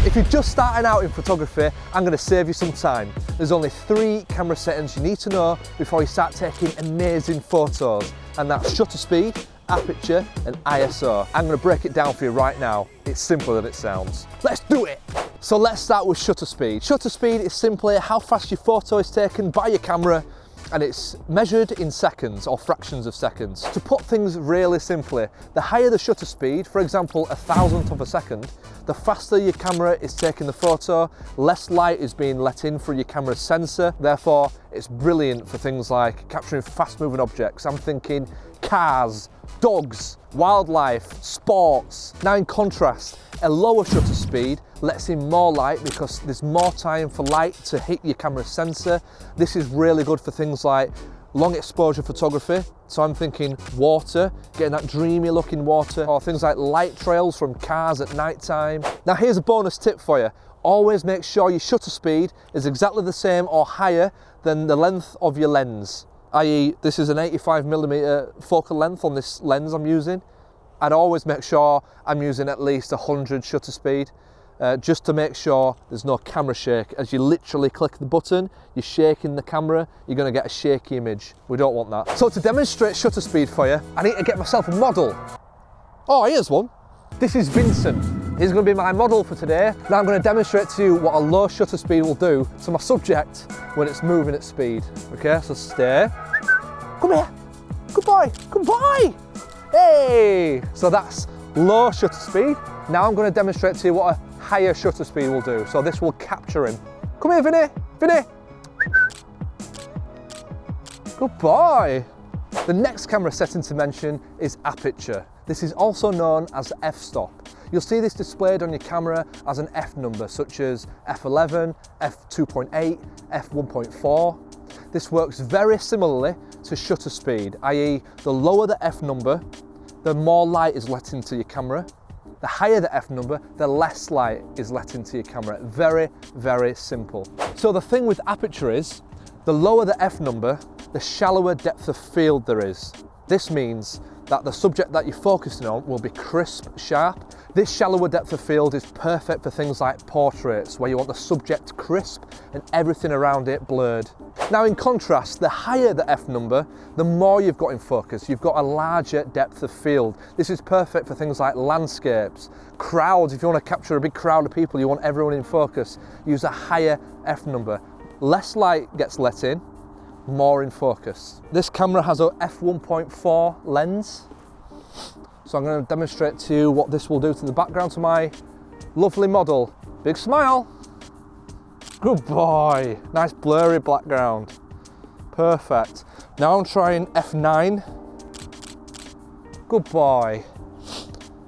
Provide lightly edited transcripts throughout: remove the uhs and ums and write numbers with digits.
If you're just starting out in photography, I'm going to save you some time. There's only 3 camera settings you need to know before you start taking amazing photos, and that's shutter speed, aperture and ISO. I'm going to break it down for you right now. It's simpler than it sounds. Let's do it! So let's start with shutter speed. Shutter speed is simply how fast your photo is taken by your camera, and it's measured in seconds or fractions of seconds. To put things really simply, the higher the shutter speed, for example 1,000th of a second, the faster your camera is taking the photo, less light is being let in through your camera's sensor. Therefore, it's brilliant for things like capturing fast moving objects. I'm thinking cars, dogs, wildlife, sports. Now in contrast, a lower shutter speed lets in more light because there's more time for light to hit your camera's sensor. This is really good for things like long exposure photography. So I'm thinking water, getting that dreamy looking water, or things like light trails from cars at night time. Now here's a bonus tip for you. Always make sure your shutter speed is exactly the same or higher than the length of your lens. i.e. this is an 85mm focal length on this lens I'm using. I'd always make sure I'm using at least 100 shutter speed, just to make sure there's no camera shake. As you literally click the button, you're shaking the camera, you're going to get a shaky image. We don't want that. So to demonstrate shutter speed for you, I need to get myself a model. Oh, here's one. This is Vincent. He's going to be my model for today. Now I'm going to demonstrate to you what a low shutter speed will do to my subject when it's moving at speed. Okay, so stay. Come here. Good boy. Good boy. Hey! So that's low shutter speed. Now I'm going to demonstrate to you what a higher shutter speed will do. So this will capture him. Come here, Vinny. Vinny. Good boy. The next camera setting to mention is aperture. This is also known as f-stop. You'll see this displayed on your camera as an F number, such as f11, f2.8, f1.4. This works very similarly to shutter speed, i.e. the lower the F number, the more light is let into your camera. The higher the F number, the less light is let into your camera. Very, very simple. So the thing with aperture is, the lower the F number, the shallower depth of field there is. This means that the subject that you're focusing on will be crisp, sharp. This shallower depth of field is perfect for things like portraits, where you want the subject crisp and everything around it blurred. Now in contrast, the higher the F number, the more you've got in focus. You've got a larger depth of field. This is perfect for things like landscapes, crowds. If you want to capture a big crowd of people, you want everyone in focus, use a higher F number. Less light gets let in, more in focus. This camera has a f1.4 lens. So I'm going to demonstrate to you what this will do to the background to my lovely model. Big smile. Good boy. Nice blurry background. Perfect. Now I'm trying f9. Good boy.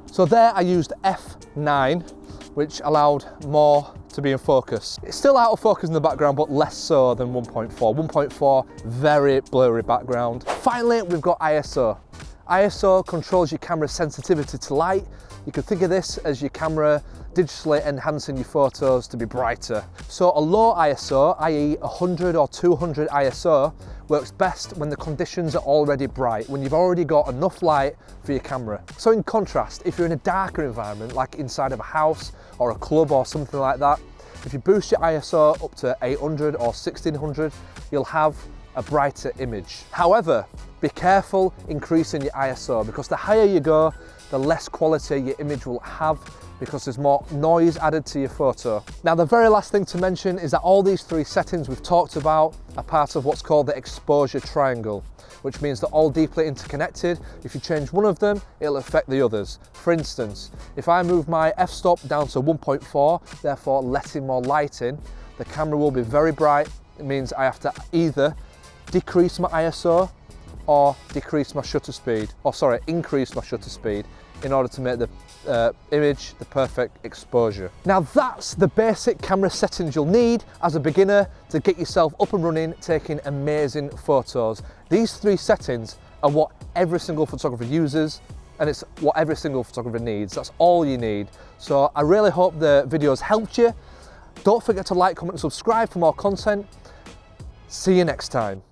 So there I used f9, which allowed more to be in focus. It's still out of focus in the background, but less so than 1.4. 1.4, very blurry background. Finally, we've got ISO. ISO controls your camera's sensitivity to light. You can think of this as your camera digitally enhancing your photos to be brighter. So a low ISO, i.e. 100 or 200 ISO, works best when the conditions are already bright, when you've already got enough light for your camera. So in contrast, if you're in a darker environment, like inside of a house or a club or something like that, if you boost your ISO up to 800 or 1600, you'll have a brighter image. However, be careful increasing your ISO, because the higher you go, the less quality your image will have, because there's more noise added to your photo. Now the very last thing to mention is that all these 3 settings we've talked about are part of what's called the exposure triangle, which means they're all deeply interconnected. If you change one of them, it'll affect the others. For instance, if I move my f-stop down to 1.4, therefore letting more light in, the camera will be very bright. It means I have to either decrease my ISO or increase my shutter speed in order to make the image the perfect exposure. Now that's the basic camera settings you'll need as a beginner to get yourself up and running, taking amazing photos. These 3 settings are what every single photographer uses, and it's what every single photographer needs. That's all you need. So I really hope the video's helped you. Don't forget to like, comment and subscribe for more content. See you next time.